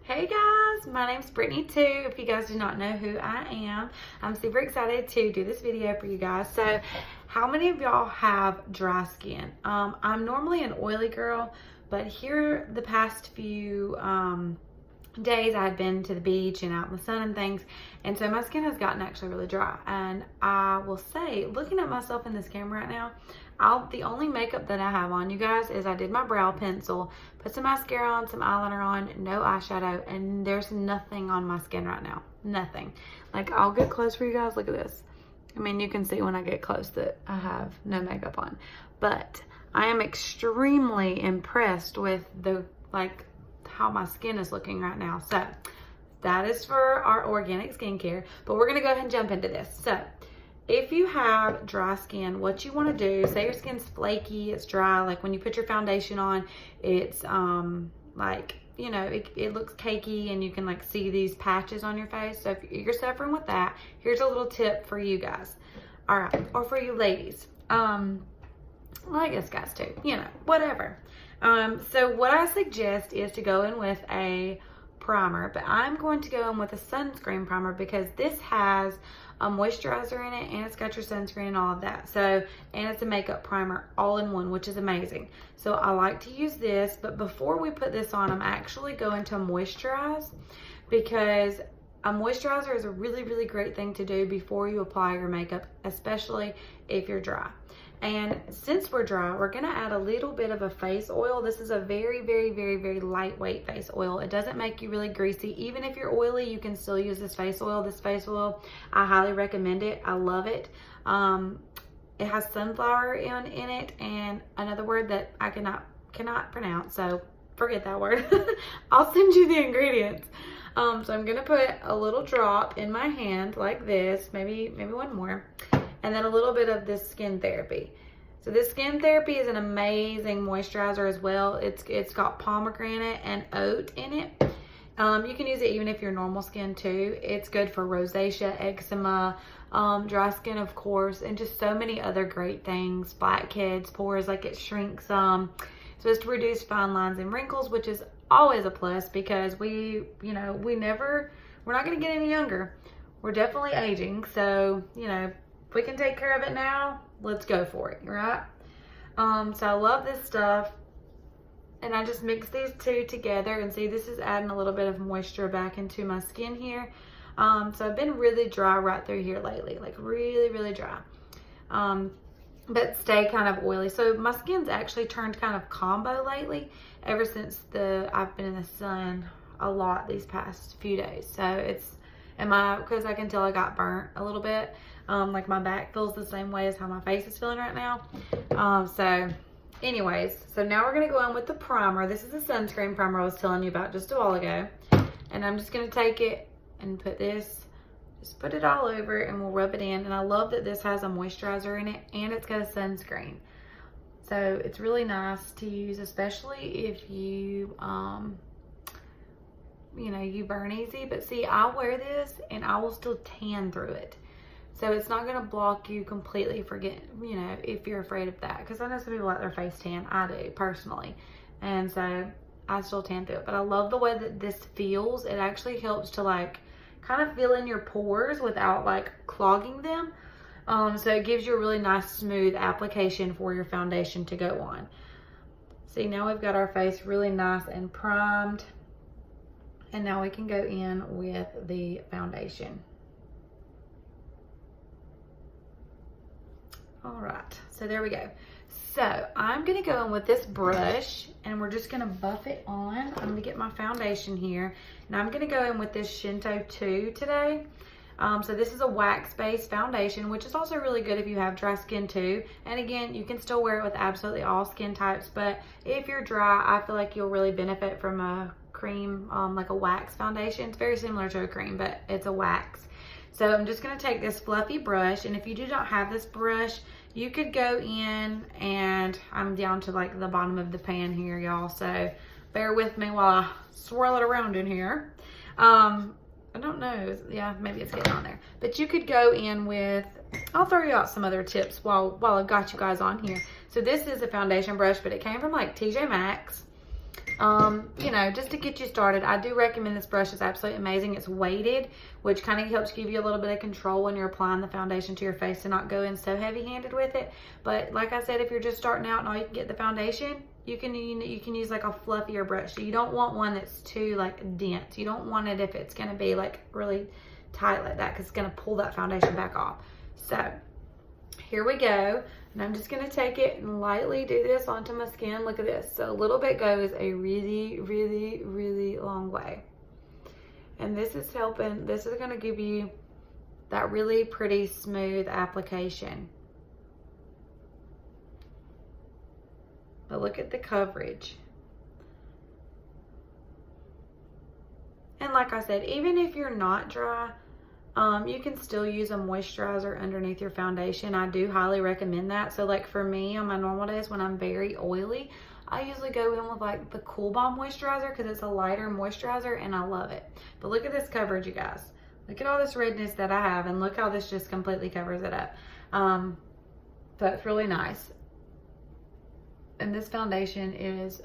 Hey guys, my name's Brittany too. If you guys do not know who I am, I'm super excited to do this video for you guys. So how many of y'all have dry skin? I'm normally an oily girl, but here the past few days I've been to the beach and out in the sun and things, and so my skin has gotten actually really dry. And I will say, looking at myself in this camera right now, the only makeup that I have on, you guys, is I did my brow pencil, put some mascara on, some eyeliner on, no eyeshadow, and there's nothing on my skin right now. Nothing. Like, I'll get close for you guys. Look at this. I mean, you can see when I get close that I have no makeup on. But I am extremely impressed with how my skin is looking right now. So that is for our organic skincare, but we're gonna go ahead and jump into this. So if you have dry skin, what you want to do, say your skin's flaky, it's dry, like when you put your foundation on, it's like, you know, it looks cakey and you can like see these patches on your face. So if you're suffering with that, here's a little tip for you guys. All right, or for you ladies. Well, I guess guys too, you know, whatever. So what I suggest is to go in with a primer, but I'm going to go in with a sunscreen primer because this has a moisturizer in it and it's got your sunscreen and all of that. So, and it's a makeup primer all in one, which is amazing. So I like to use this, but before we put this on, I'm actually going to moisturize, because a moisturizer is a really, really great thing to do before you apply your makeup, especially if you're dry. And since we're dry, we're gonna add a little bit of a face oil. This is a very, very, very, very lightweight face oil. It doesn't make you really greasy. Even if you're oily, you can still use this face oil. This face oil, I highly recommend it. I love it. It has sunflower in it, and another word that I cannot pronounce, so forget that word. I'll send you the ingredients. So I'm gonna put a little drop in my hand like this, maybe one more. And then a little bit of this Skin Therapy. So this Skin Therapy is an amazing moisturizer as well. It's got pomegranate and oat in it. You can use it even if you're normal skin too. It's good for rosacea, eczema, dry skin of course, and just so many other great things. Blackheads, pores, like it shrinks. So it's to reduce fine lines and wrinkles, which is always a plus because we're not gonna get any younger. We're definitely aging, so you know, if we can take care of it now, let's go for it, right? So I love this stuff, and I just mix these two together, and see, this is adding a little bit of moisture back into my skin here. So I've been really dry right through here lately, like really, really dry, but stay kind of oily. So my skin's actually turned kind of combo lately, ever since I've been in the sun a lot these past few days. So it's, because I can tell I got burnt a little bit. Like my back feels the same way as how my face is feeling right now. So anyways, so now we're gonna go in with the primer. This is the sunscreen primer I was telling you about just a while ago. And I'm just gonna take it and put it all over, and we'll rub it in. And I love that this has a moisturizer in it and it's got a sunscreen. So it's really nice to use, especially if you, you know, you burn easy. But see, I wear this and I will still tan through it. So it's not going to block you completely, you know, if you're afraid of that. Because I know some people let their face tan. I do, personally. And so I still tan through it. But I love the way that this feels. It actually helps to like kind of fill in your pores without like clogging them. So it gives you a really nice smooth application for your foundation to go on. See, now we've got our face really nice and primed. And now we can go in with the foundation. All right, so there we go. So I'm gonna go in with this brush and we're just gonna buff it on. I'm gonna get my foundation here, and I'm gonna go in with this Shinto 2 today. So this is a wax-based foundation, which is also really good if you have dry skin too. And again, you can still wear it with absolutely all skin types, but if you're dry, I feel like you'll really benefit from a cream, like a wax foundation. It's very similar to a cream, but it's a wax. So I'm just gonna take this fluffy brush, and if you do not have this brush, you could go in, and I'm down to like the bottom of the pan here, y'all. So bear with me while I swirl it around in here. I don't know, yeah, maybe it's getting on there. But you could go in with, I'll throw you out some other tips while I've got you guys on here. So this is a foundation brush, but it came from like TJ Maxx. you know, just to get you started. I do recommend this brush. It's absolutely amazing. It's weighted, which kind of helps give you a little bit of control when you're applying the foundation to your face to not go in so heavy-handed with it. But like I said, if you're just starting out and all you can get the foundation, you can use like a fluffier brush. So you don't want one that's too like dense. You don't want it if it's going to be like really tight like that, because it's going to pull that foundation back off. So here we go. And I'm just going to take it and lightly do this onto my skin. Look at this. So a little bit goes a really, really, really long way. And this is helping. This is going to give you that really pretty smooth application. But look at the coverage. And like I said, even if you're not dry, you can still use a moisturizer underneath your foundation. I do highly recommend that. So like for me on my normal days when I'm very oily, I usually go in with like the Cool Balm moisturizer because it's a lighter moisturizer and I love it. But look at this coverage, you guys. Look at all this redness that I have, and look how this just completely covers it up. So it's really nice. And this foundation is,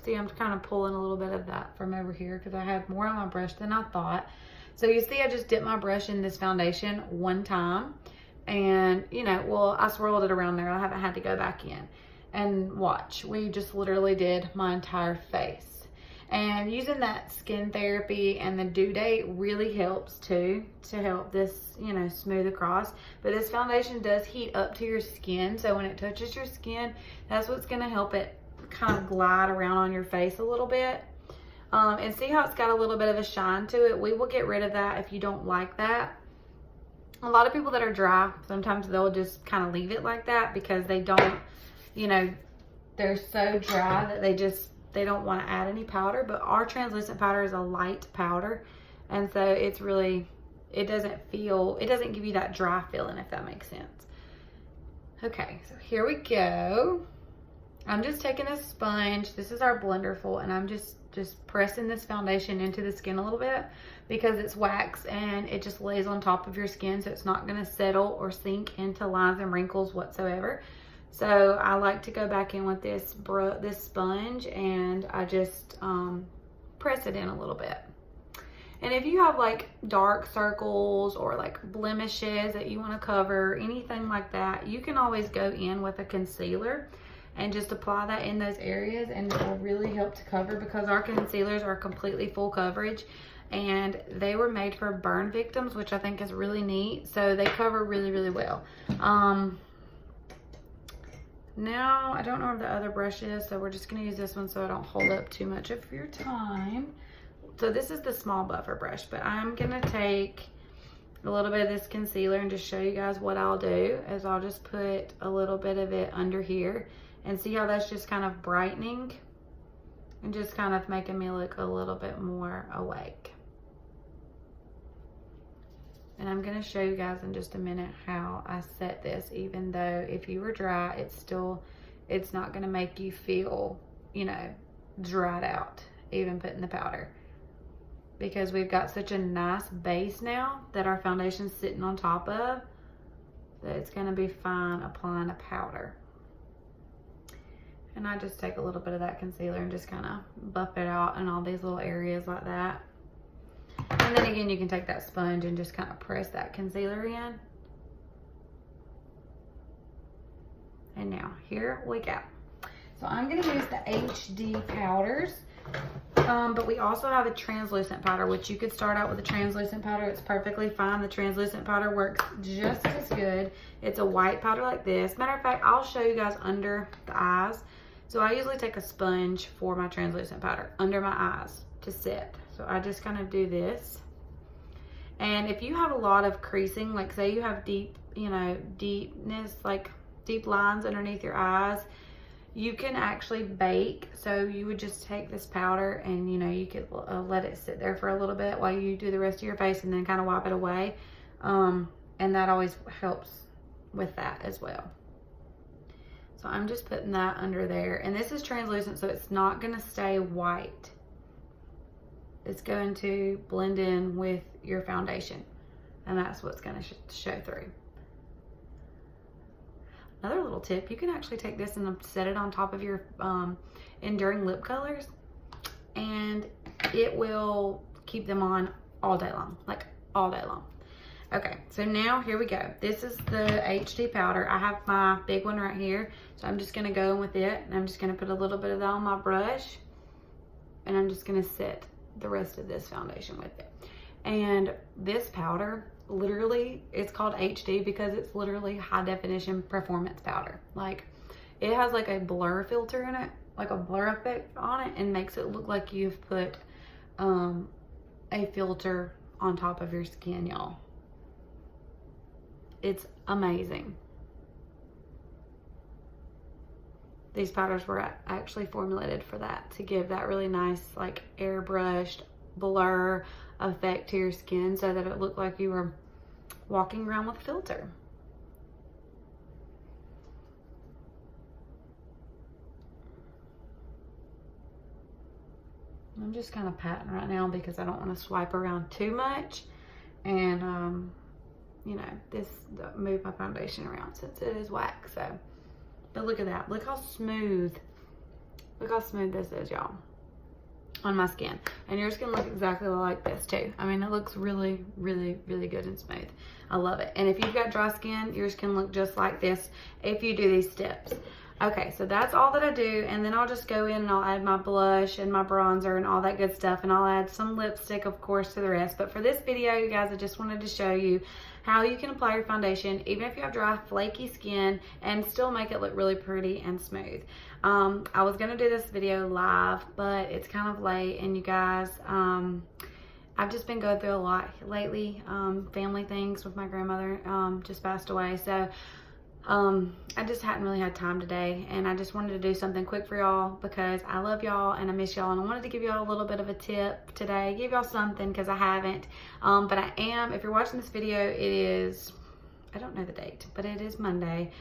see, I'm kind of pulling a little bit of that from over here because I have more on my brush than I thought. So you see I just dipped my brush in this foundation one time, and you know, well, I swirled it around there. I haven't had to go back in. And watch, we just literally did my entire face. And using that skin therapy and the due date really helps too, to help this, you know, smooth across. But this foundation does heat up to your skin, so when it touches your skin, that's what's gonna help it kind of glide around on your face a little bit. And see how it's got a little bit of a shine to it? We will get rid of that if you don't like that. A lot of people that are dry, sometimes they'll just kind of leave it like that because they don't, you know, they're so dry that they don't want to add any powder. But our translucent powder is a light powder, and so it's really, it doesn't give you that dry feeling, if that makes sense. Okay, so here we go. I'm just taking a sponge. This is our Blenderful, and I'm just pressing this foundation into the skin a little bit because it's wax and it just lays on top of your skin, so it's not going to settle or sink into lines and wrinkles whatsoever. So I like to go back in with this sponge, and I just press it in a little bit. And if you have like dark circles or like blemishes that you want to cover, anything like that, you can always go in with a concealer and just apply that in those areas, and it will really help to cover, because our concealers are completely full coverage and they were made for burn victims, which I think is really neat. So they cover really, really well. Now, I don't know where the other brush is, so we're just going to use this one so I don't hold up too much of your time. So this is the small buffer brush, but I'm going to take a little bit of this concealer and just show you guys what I'll do is I'll just put a little bit of it under here, and see how that's just kind of brightening and just kind of making me look a little bit more awake. And I'm going to show you guys in just a minute how I set this, even though if you were dry, it's not going to make you feel, you know, dried out, even putting the powder. Because we've got such a nice base now that our foundation's sitting on top of, that it's going to be fine applying a powder. And I just take a little bit of that concealer and just kind of buff it out in all these little areas like that. And then again, you can take that sponge and just kind of press that concealer in. And now, here we go. So I'm going to use the HD powders. But we also have a translucent powder, which you could start out with a translucent powder. It's perfectly fine. The translucent powder works just as good. It's a white powder like this. Matter of fact, I'll show you guys under the eyes. So I usually take a sponge for my translucent powder under my eyes to set. So I just kind of do this. And if you have a lot of creasing, like say you have deep, you know, deepness, like deep lines underneath your eyes, you can actually bake. So you would just take this powder and, you know, you could let it sit there for a little bit while you do the rest of your face, and then kind of wipe it away. And that always helps with that as well. So I'm just putting that under there. And this is translucent, so it's not going to stay white. It's going to blend in with your foundation. And that's what's going to show through. Another little tip, you can actually take this and set it on top of your Enduring lip colors. and it will keep them on all day long, like all day long. Okay, so now here we go. This is the HD powder. I have my big one right here, so I'm just gonna go in with it, and I'm just gonna put a little bit of that on my brush, and I'm just gonna set the rest of this foundation with it. And this powder, literally, it's called HD because it's literally high definition performance powder. Like, it has like a blur filter in it, like a blur effect on it, and makes it look like you've put a filter on top of your skin, y'all. It's amazing. These powders were actually formulated for that, to give that really nice, like, airbrushed blur effect to your skin so that it looked like you were walking around with a filter. I'm just kind of patting right now because I don't want to swipe around too much and you know, move my foundation around since it is wax. So, but look at that. Look how smooth this is, y'all, on my skin. And yours can look exactly like this too. I mean, it looks really, really, really good and smooth. I love it. And if you've got dry skin, yours can look just like this if you do these steps. Okay, so that's all that I do, and then I'll just go in and I'll add my blush and my bronzer and all that good stuff, and I'll add some lipstick, of course, to the rest. But for this video, you guys, I just wanted to show you how you can apply your foundation, even if you have dry, flaky skin, and still make it look really pretty and smooth. I was gonna do this video live, but it's kind of late, and you guys, I've just been going through a lot lately. Family things with my grandmother just passed away, so I just hadn't really had time today, and I just wanted to do something quick for y'all because I love y'all and I miss y'all, and I wanted to give y'all a little bit of a tip today, give y'all something because I haven't, but I am. If you're watching this video, it is, I don't know the date, but it is Monday,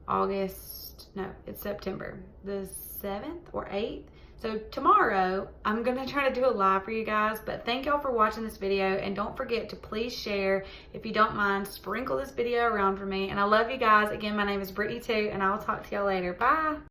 it's September the 7th or 8th. So tomorrow, I'm gonna try to do a live for you guys, but thank y'all for watching this video, and don't forget to please share, if you don't mind, sprinkle this video around for me, and I love you guys. Again, my name is Brittany too, and I will talk to y'all later. Bye.